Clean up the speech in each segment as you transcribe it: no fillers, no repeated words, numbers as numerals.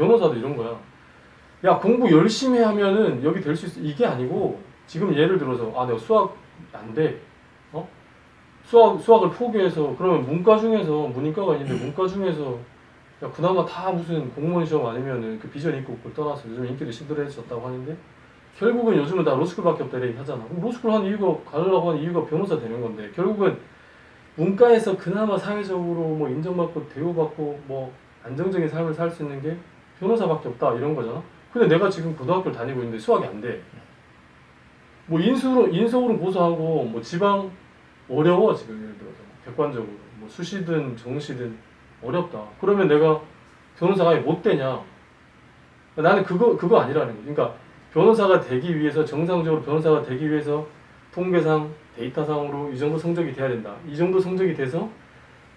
변호사도 이런 거야. 야, 공부 열심히 하면은 여기 될 수 있어. 이게 아니고, 지금 예를 들어서, 아, 내가 수학 안 돼. 어? 수학을 포기해서, 그러면 문과 중에서, 문이과가 있는데 문과 중에서, 야, 그나마 다 무슨 공무원 시험 아니면은 그 비전 있고 그걸 떠나서 요즘 인기도 시들해졌다고 하는데, 결국은 요즘은 다 로스쿨밖에 없다 이렇게 하잖아. 그럼 로스쿨 하는 이유가, 가려고 하는 이유가 변호사 되는 건데, 결국은 문과에서 그나마 사회적으로 뭐 인정받고 대우받고 뭐 안정적인 삶을 살 수 있는 게 변호사밖에 없다 이런 거잖아. 근데 내가 지금 고등학교를 다니고 있는데 수학이 안 돼. 뭐 인서울은 고사하고 뭐 지방 어려워 지금 예를 들어서 객관적으로 뭐 수시든 정시든 어렵다. 그러면 내가 변호사가 못 되냐? 나는 그거 아니라는 거지. 그러니까 변호사가 되기 위해서 정상적으로 변호사가 되기 위해서 통계상 데이터상으로 이 정도 성적이 돼야 된다. 이 정도 성적이 돼서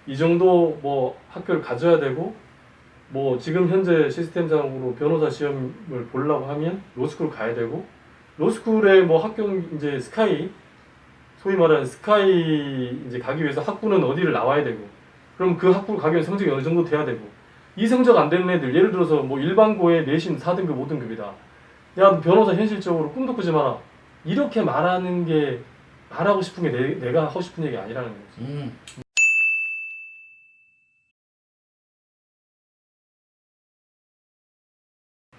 이 정도 뭐 학교를 가져야 되고 뭐 지금 현재 시스템상으로 변호사 시험을 보려고 하면 로스쿨 가야 되고 로스쿨에 뭐 학교 이제 스카이 소위 말하는 스카이 이제 가기 위해서 학부는 어디를 나와야 되고 그럼 그 학부 가기 위해 성적이 어느 정도 돼야 되고 이 성적 안 되는 애들 예를 들어서 뭐 일반고에 내신 4등급 5등급이다. 야 변호사 현실적으로 꿈도 꾸지 마라. 이렇게 말하는 게 말하고 싶은 게 내가 하고 싶은 얘기 아니라는 거지.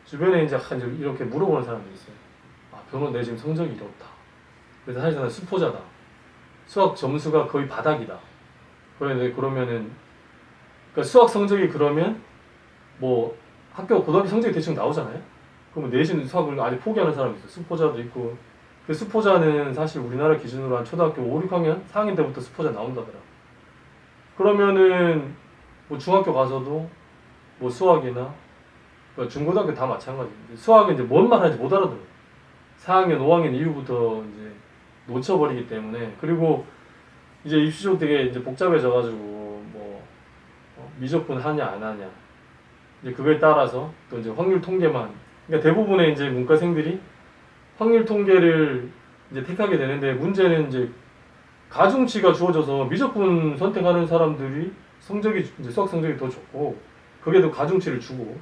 주변에 이제 이렇게 물어보는 사람들이 있어요. 아, 내 지금 성적이 이렇다. 그래서 사실 나는 수포자다. 수학 점수가 거의 바닥이다. 그러면은, 그러니까 수학 성적이 그러면, 뭐, 고등학교 성적이 대충 나오잖아요? 그러면 내신 수학을 아직 포기하는 사람이 있어요. 수포자도 있고. 그 수포자는 사실 우리나라 기준으로 한 초등학교 5, 6학년, 4학년 때부터 수포자 나온다더라. 그러면은, 뭐 중학교 가서도, 뭐 수학이나, 그러니까 중고등학교 다 마찬가지. 수학은 이제 뭔 말 하는지 못 알아들어. 4학년, 5학년 이후부터 이제 놓쳐버리기 때문에. 그리고 이제 입시도 되게 이제 복잡해져가지고, 뭐, 미적분 하냐, 안 하냐. 이제 그거에 따라서 또 이제 확률 통계만. 그러니까 대부분의 이제 문과생들이 확률 통계를 이제 택하게 되는데 문제는 이제 가중치가 주어져서 미적분 선택하는 사람들이 이제 수학 성적이 더 좋고, 그게 더 가중치를 주고,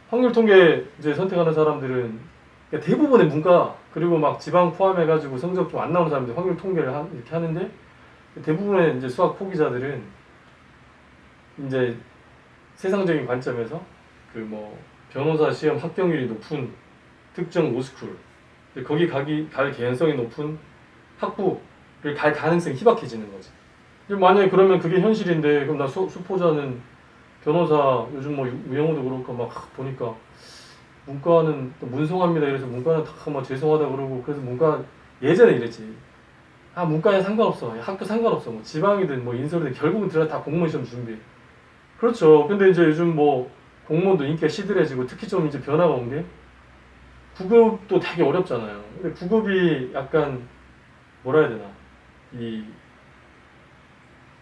확률 통계 이제 선택하는 사람들은 그러니까 대부분의 문과 그리고 막 지방 포함해가지고 성적 좀 안 나오는 사람들 확률 통계를 이렇게 하는데 대부분의 이제 수학 포기자들은 이제 세상적인 관점에서 그 뭐 변호사 시험 합격률이 높은 특정 로스쿨 거기 갈 개연성이 높은 학부를 갈 가능성이 희박해지는 거지. 만약에 그러면 그게 현실인데 그럼 나 수포자는 변호사 요즘 뭐 우영우도 그렇고 막 보니까 문과는 또 문송합니다. 이래서 문과는 다막 죄송하다 그러고 그래서 문과 예전에 이랬지. 아 문과에 상관없어. 학교 상관없어. 뭐 지방이든 뭐 인서울이든 결국은 들어가 다 공무원 시험 준비. 그렇죠. 근데 이제 요즘 뭐 공무원도 인기가 시들해지고 특히 좀 이제 변화가 온 게 구급도 되게 어렵잖아요. 근데 구급이 약간 뭐라 해야 되나 이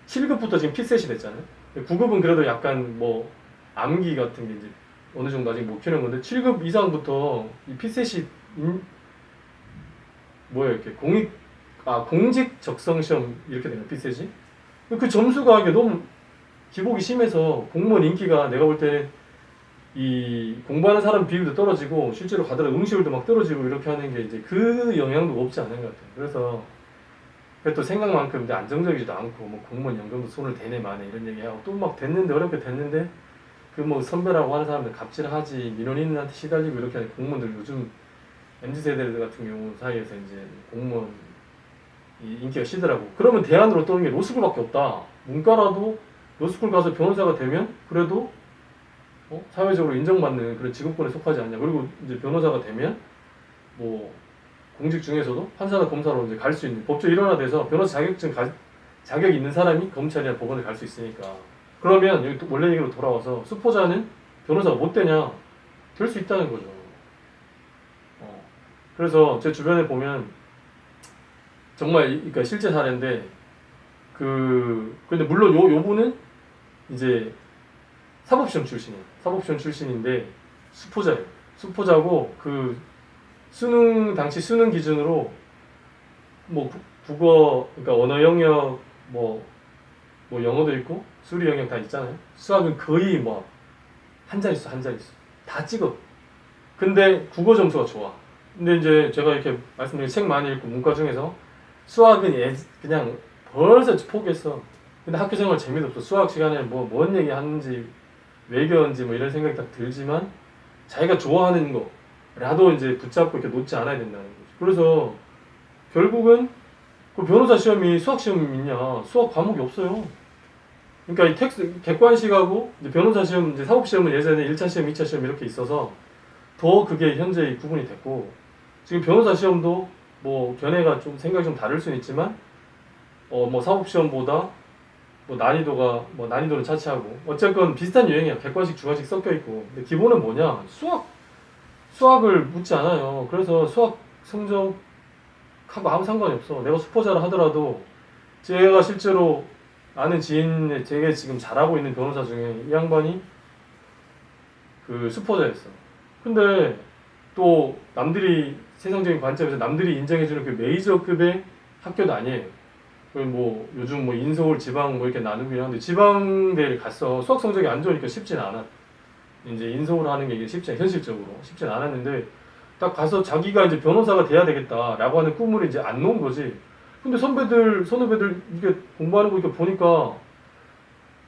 7급부터 지금 피셋이 됐잖아요. 9급은 그래도 약간 뭐 암기 같은 게 이제 어느 정도 아직 못 켜는 건데 7급 이상부터 이 피셋이 이렇게 공직 적성 시험 이렇게 되는 피셋이 그 점수가 이게 너무 기복이 심해서 공무원 인기가 내가 볼 때 이 공부하는 사람 비율도 떨어지고 실제로 가더라도 응시율도 막 떨어지고 이렇게 하는 게 이제 그 영향도 없지 않은 것 같아요. 그래서 또 생각만큼 이제 안정적이지도 않고 뭐 공무원 연금도 손을 대네 마네 이런 얘기하고 또 막 됐는데 어렵게 됐는데 그 뭐 선배라고 하는 사람들 갑질하지 민원인한테 시달리고 이렇게 하는 공무원들 요즘 MZ세대들 같은 경우 사이에서 이제 공무원 인기가 시더라고. 그러면 대안으로 떠오르는 게 로스쿨밖에 없다. 문과라도 로스쿨 가서 변호사가 되면 그래도 사회적으로 인정받는 그런 직업군에 속하지 않냐. 그리고 이제 변호사가 되면 뭐 공직 중에서도 판사나 검사로 이제 갈 수 있는 법조 일원화돼서 변호사 자격이 있는 사람이 검찰이나 법원에 갈 수 있으니까. 그러면 여기 또 원래 얘기로 돌아와서 수포자는 변호사가 못 되냐? 될 수 있다는 거죠. 그래서 제 주변에 보면 정말 그러니까 실제 사례인데 근데 물론 요 분은 이제 사법시험 출신이에요. 사법시험 출신인데 수포자예요. 수포자고 당시 수능 기준으로 뭐 국어 그러니까 언어 영역 뭐 영어도 있고 수리 영역 다 있잖아요. 수학은 거의 뭐 한 자릿수. 다 찍어. 근데 국어 점수가 좋아. 근데 이제 제가 이렇게 말씀드린 책 많이 읽고 문과 중에서 수학은 그냥 벌써 포기했어. 근데 학교 생활 재미도 없어. 수학 시간에 뭔 얘기 하는지 외교인지 뭐 이런 생각이 딱 들지만 자기가 좋아하는 거라도 이제 붙잡고 이렇게 놓지 않아야 된다는 거지. 그래서 결국은 그 변호사 시험이 수학 시험이 있냐? 수학 과목이 없어요. 그러니까 이 객관식하고 이제 변호사 시험, 이제 사법 시험은 예전에 1차 시험, 2차 시험 이렇게 있어서 더 그게 현재 구분이 됐고, 지금 변호사 시험도 뭐 견해가 좀 생각이 좀 다를 수는 있지만 뭐 사법 시험보다 뭐 난이도는 차치하고 어쨌건 비슷한 유형이야. 객관식, 주관식 섞여 있고. 근데 기본은 뭐냐? 수학을 묻지 않아요. 그래서 수학 성적하고 아무 상관이 없어. 내가 수포자를 하더라도 제가 실제로 아는 지인의 되게 지금 잘하고 있는 변호사 중에 이 양반이 그 수포자였어. 근데 또 남들이 세상적인 관점에서 남들이 인정해주는 그 메이저급의 학교도 아니에요. 뭐 요즘 뭐 인서울 지방 뭐 이렇게 나누긴 하는데 지방대를 갔어. 수학 성적이 안 좋으니까 쉽진 않아. 이제 인서울 하는 게 이게 현실적으로 쉽진 않았는데 딱 가서 자기가 이제 변호사가 돼야 되겠다라고 하는 꿈을 이제 안 놓은 거지. 근데 선후배들 이게 공부하는 거 이렇게 보니까 뭐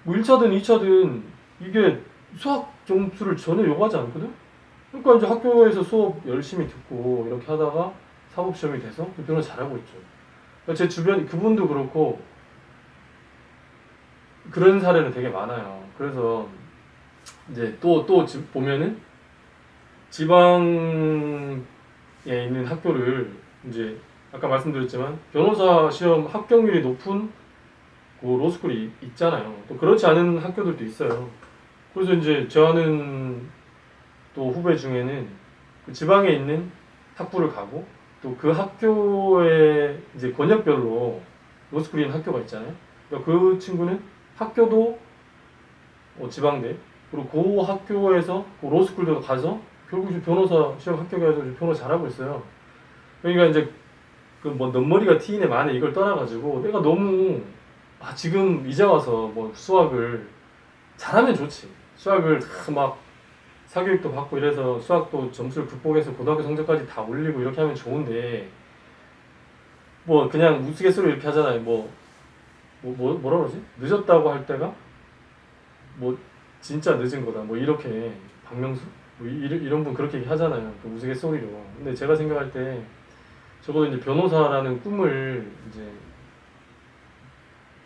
1차든 2차든 이게 수학 점수를 전혀 요구하지 않거든? 그러니까 이제 학교에서 수업 열심히 듣고 이렇게 하다가 사법시험이 돼서 변호사 잘하고 있죠. 제 주변 그분도 그렇고 그런 사례는 되게 많아요. 그래서 이제 또 보면은 지방에 있는 학교를 이제 아까 말씀드렸지만 변호사 시험 합격률이 높은 그 로스쿨이 있잖아요. 또 그렇지 않은 학교들도 있어요. 그래서 이제 저 아는 또 후배 중에는 그 지방에 있는 학부를 가고 또 그 학교에 이제 권역별로 로스쿨인 학교가 있잖아요. 그러니까 그 친구는 학교도 지방대 그리고 그 학교에서 그 로스쿨도 가서 결국 이제 변호사 시험 합격해서 변호사 잘하고 있어요. 그러니까 이제 그 뭐 넌머리가 티인에 만에 이걸 떠나가지고 내가 너무 지금 이제 와서 뭐 수학을 잘하면 좋지. 수학을 막 사교육도 받고 이래서 수학도 점수를 극복해서 고등학교 성적까지 다 올리고 이렇게 하면 좋은데 뭐 그냥 우스갯소리 이렇게 하잖아요. 뭐라 그러지? 늦었다고 할 때가 뭐 진짜 늦은 거다. 뭐 이렇게 박명수 뭐 이런 분 그렇게 얘기하잖아요. 그 우스갯소리로. 근데 제가 생각할 때 적어도 이제 변호사라는 꿈을 이제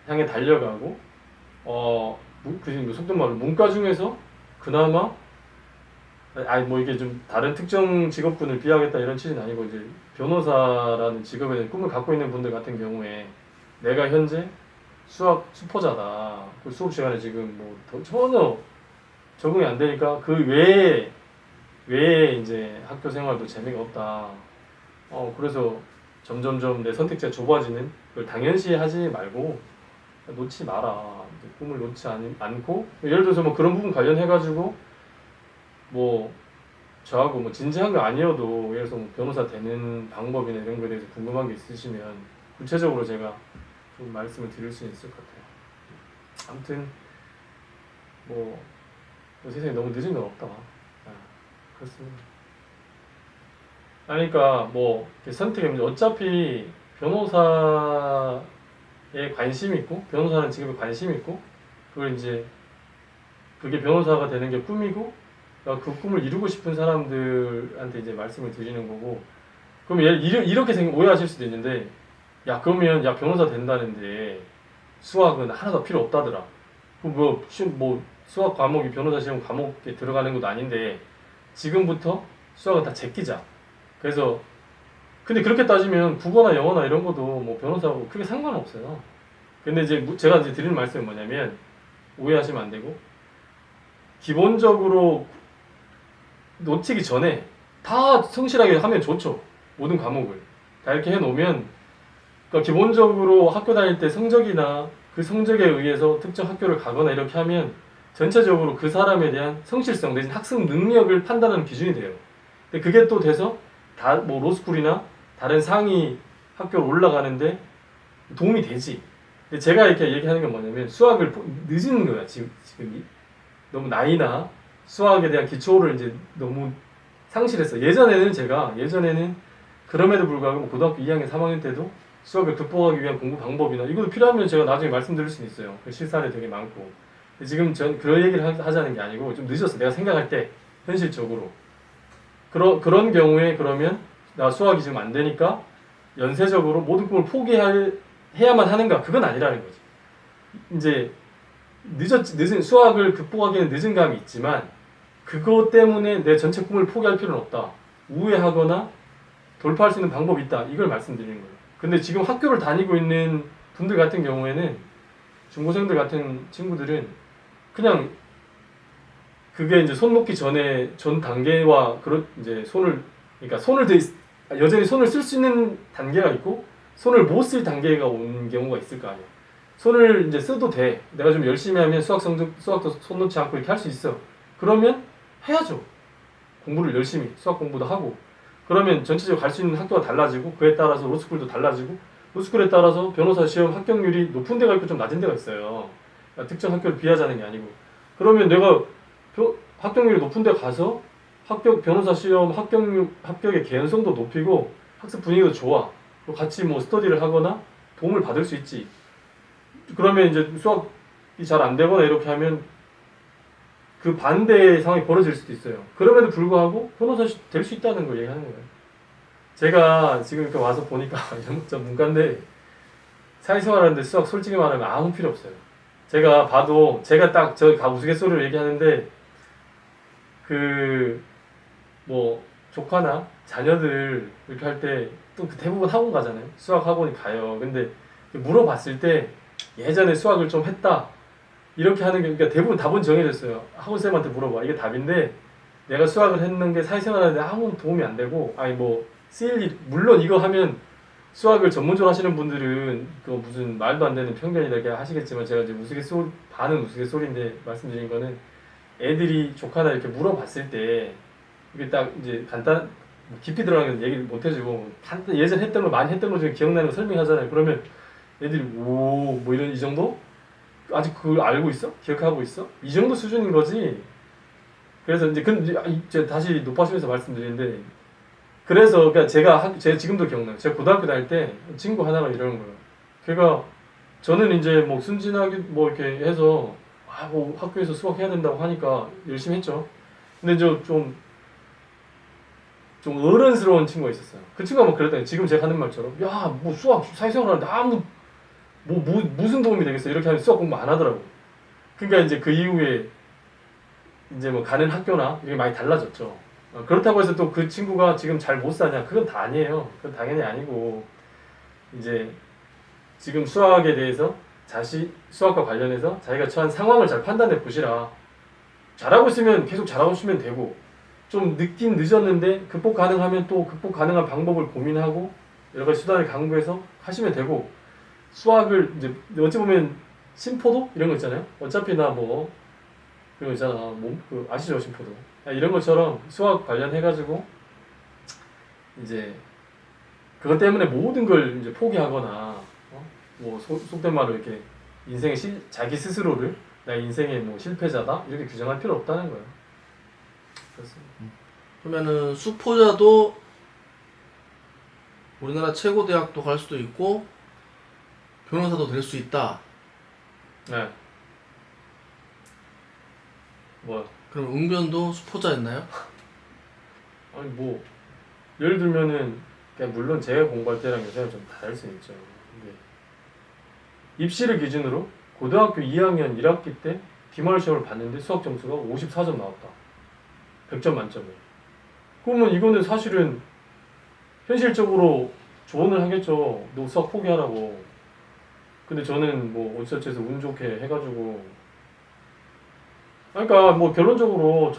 향해 달려가고 그 속된 말로 문과 중에서 그나마 뭐 이게 좀 다른 특정 직업군을 비하하겠다 이런 취지는 아니고 이제 변호사라는 직업에 대한 꿈을 갖고 있는 분들 같은 경우에 내가 현재 수학 수포자다. 그 수업 시간에 지금 뭐 전혀 적응이 안 되니까 그 외에 이제 학교 생활도 재미가 없다. 그래서 점점점 내 선택지가 좁아지는 걸 당연시 하지 말고 놓지 마라. 이제 꿈을 놓지 않고 예를 들어서 뭐 그런 부분 관련해가지고 뭐 저하고 뭐 진지한 거 아니어도 예를 들어서 뭐 변호사 되는 방법이나 이런 거에 대해서 궁금한 게 있으시면 구체적으로 제가 좀 말씀을 드릴 수 있을 것 같아요. 아무튼 뭐 세상에 너무 늦은 건 없다. 그렇습니다. 그러니까 뭐 선택이 어차피 변호사에 관심이 있고 변호사는 직업에 관심이 있고 그걸 이제 그게 변호사가 되는 게 꿈이고 그 꿈을 이루고 싶은 사람들한테 이제 말씀을 드리는 거고 그럼 이렇게 오해하실 수도 있는데 그러면 변호사 된다는데 수학은 하나도 필요 없다더라. 뭐 수학 과목이 변호사 시험 과목에 들어가는 것도 아닌데 지금부터 수학은 다 제끼자. 그래서 근데 그렇게 따지면 국어나 영어나 이런 것도 뭐 변호사하고 크게 상관없어요. 근데 이제 제가 이제 드리는 말씀은 뭐냐면 오해하시면 안 되고 기본적으로 놓치기 전에 다 성실하게 하면 좋죠. 모든 과목을 다 이렇게 해놓으면 그러니까 기본적으로 학교 다닐 때 성적이나 그 성적에 의해서 특정 학교를 가거나 이렇게 하면 전체적으로 그 사람에 대한 성실성 내지 학습 능력을 판단하는 기준이 돼요. 근데 그게 또 돼서 뭐 로스쿨이나 다른 상위 학교로 올라가는데 도움이 되지. 근데 제가 이렇게 얘기하는 건 뭐냐면 수학을 늦은 거야. 지금 너무 나이나 수학에 대한 기초를 이제 너무 상실했어. 예전에는 그럼에도 불구하고 고등학교 2학년, 3학년 때도 수학을 극복하기 위한 공부 방법이나 이것도 필요하면 제가 나중에 말씀드릴 수는 있어요. 그 실사례 되게 많고. 근데 지금 전 그런 얘기를 하자는 게 아니고 좀 늦었어. 내가 생각할 때 현실적으로 그런 경우에 그러면 나 수학이 지금 안 되니까 연쇄적으로 모든 꿈을 포기해야만 하는가? 그건 아니라는 거지. 이제 늦은 수학을 극복하기에는 늦은 감이 있지만 그것 때문에 내 전체 꿈을 포기할 필요는 없다. 우회하거나 돌파할 수 있는 방법이 있다. 이걸 말씀드리는 거예요. 근데 지금 학교를 다니고 있는 분들 같은 경우에는 중고생들 같은 친구들은 그냥 그게 이제 손 놓기 전 단계와 그런 이제 여전히 손을 쓸 수 있는 단계가 있고 손을 못 쓸 단계가 온 경우가 있을 거 아니야. 손을 이제 써도 돼. 내가 좀 열심히 하면 수학도 손 놓지 않고 이렇게 할 수 있어. 그러면 해야죠. 공부를 열심히 수학 공부도 하고 그러면 전체적으로 갈 수 있는 학교가 달라지고 그에 따라서 로스쿨도 달라지고 로스쿨에 따라서 변호사 시험 합격률이 높은 데가 있고 좀 낮은 데가 있어요. 그러니까 특정 학교를 비하자는 게 아니고 그러면 내가 합격률이 높은 데 가서 변호사 시험 합격의 개연성도 높이고 학습 분위기도 좋아. 같이 뭐 스터디를 하거나 도움을 받을 수 있지. 그러면 이제 수학이 잘 안 되거나 이렇게 하면 그 반대의 상황이 벌어질 수도 있어요. 그럼에도 불구하고 변호사 될 수 있다는 걸 얘기하는 거예요. 제가 지금 이렇게 와서 보니까 좀 문과인데 사회생활하는데 수학 솔직히 말하면 아무 필요 없어요. 제가 봐도 제가 딱 저 우스갯소리로 얘기하는데 뭐 조카나 자녀들 이렇게 할 때 또 대부분 학원 가잖아요. 수학 학원이 가요. 근데 물어봤을 때 예전에 수학을 좀 했다 이렇게 하는 게 그러니까 대부분 답은 정해졌어요. 학원쌤한테 물어봐. 이게 답인데 내가 수학을 했는 게 사회생활 하는데 아무 도움이 안 되고 아니 뭐 쓰일 일 물론 이거 하면 수학을 전문적으로 하시는 분들은 그 무슨 말도 안 되는 편견이다 이렇게 하시겠지만 제가 이제 반은 우스갯소리인데 말씀드린 거는 애들이 조카나 이렇게 물어봤을 때 이게 딱 이제 깊이 들어가는 얘기를 못 해주고 예전 했던 거 많이 했던 거 중에 기억나는 거 설명하잖아요. 그러면 애들이 뭐 이런 이 정도? 아직 그걸 알고 있어? 기억하고 있어? 이 정도 수준인 거지. 그래서 이제 다시 높아지면서 말씀드리는데 그래서 그러니까 제가 지금도 기억나요. 제가 고등학교 다닐 때 친구 하나가 이러는 거예요. 걔가 저는 이제 뭐 순진하게 뭐 이렇게 해서 뭐 학교에서 수학 해야 된다고 하니까 열심히 했죠. 근데 좀 어른스러운 친구가 있었어요. 그 친구가 막 그랬더니 지금 제가 하는 말처럼 야 뭐 수학 사회생활 하는데 아무 무슨 도움이 되겠어 이렇게 하면 수학 공부 안 하더라고. 그러니까 이제 그 이후에 이제 뭐 가는 학교나 이게 많이 달라졌죠. 그렇다고 해서 또 그 친구가 지금 잘 못 사냐? 그건 다 아니에요. 그건 당연히 아니고 이제 지금 수학에 대해서 수학과 관련해서 자기가 처한 상황을 잘 판단해 보시라. 잘하고 있으면 계속 잘하고 있으면 되고 좀 늦긴 늦었는데 극복 가능하면 또 극복 가능한 방법을 고민하고 여러 가지 수단을 강구해서 하시면 되고 수학을 이제 어찌 보면 심포도 이런 거 있잖아요. 어차피 나 뭐 그런 거 있잖아. 아시죠 심포도? 이런 것처럼 수학 관련해가지고 이제 그것 때문에 모든 걸 이제 포기하거나 뭐 속된 말로 이렇게 자기 스스로를 나 인생의 뭐 실패자다 이렇게 규정할 필요 없다는 거예요. 그렇습니다. 그러면은 수포자도 우리나라 최고 대학도 갈 수도 있고 변호사도 될 수 있다. 네. 뭐야? 그럼 웅변도 수포자였나요? 아니 뭐 예를 들면은 그냥 물론 제가 공부할 때랑 요새는 좀 다를 수 있죠. 근데 입시를 기준으로 고등학교 2학년 1학기 때 기말 시험을 봤는데 수학 점수가 54점 나왔다. 100점 만점에. 그러면 이거는 사실은 현실적으로 조언을 하겠죠. 너 수학 포기하라고. 근데 저는 뭐 어찌어찌해서 운 좋게 해가지고 그러니까 뭐 결론적으로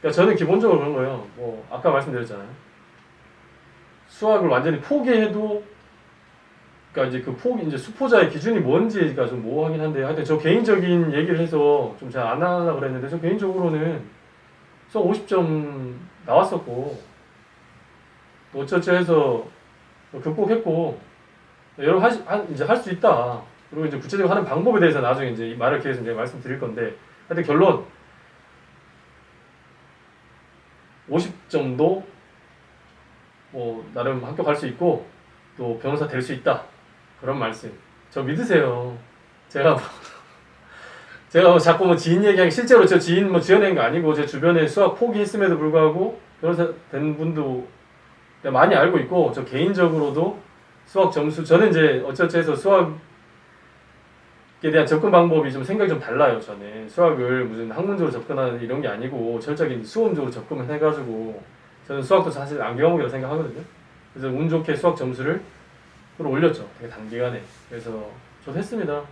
그러니까 저는 기본적으로 그런 거예요. 뭐 아까 말씀드렸잖아요. 수학을 완전히 포기해도 그러니까 이제 수포자의 기준이 뭔지가 좀 모호하긴 한데 하여튼 저 개인적인 얘기를 해서 좀 잘 안 하려고 그랬는데 저 개인적으로는 수학 50점 나왔었고 어쩌어쩌 해서 극복했고 여러 이제 할 수 있다. 그리고 이제 구체적으로 하는 방법에 대해서 나중에 이제 말을 기회해서 이제 말씀드릴 건데 하여튼 결론 50점도 뭐 나름 학교 갈 수 있고 또 변호사 될 수 있다 그런 말씀. 저 믿으세요. 제가 뭐 자꾸 뭐 지인 얘기하기 실제로 저 지인 뭐 지어낸 거 아니고 제 주변에 수학 포기했음에도 불구하고 변호사 된 분도 많이 알고 있고 저 개인적으로도 수학 점수 저는 이제 어쩌지 해서 수학에 대한 접근 방법이 좀 생각이 좀 달라요. 저는 수학을 무슨 학문적으로 접근하는 이런 게 아니고 철저하게 수험적으로 접근을 해가지고 저는 수학도 사실 안경이라고 생각하거든요. 그래서 운 좋게 수학 점수를 올렸죠. 되게 단기간에. 그래서 저도 했습니다.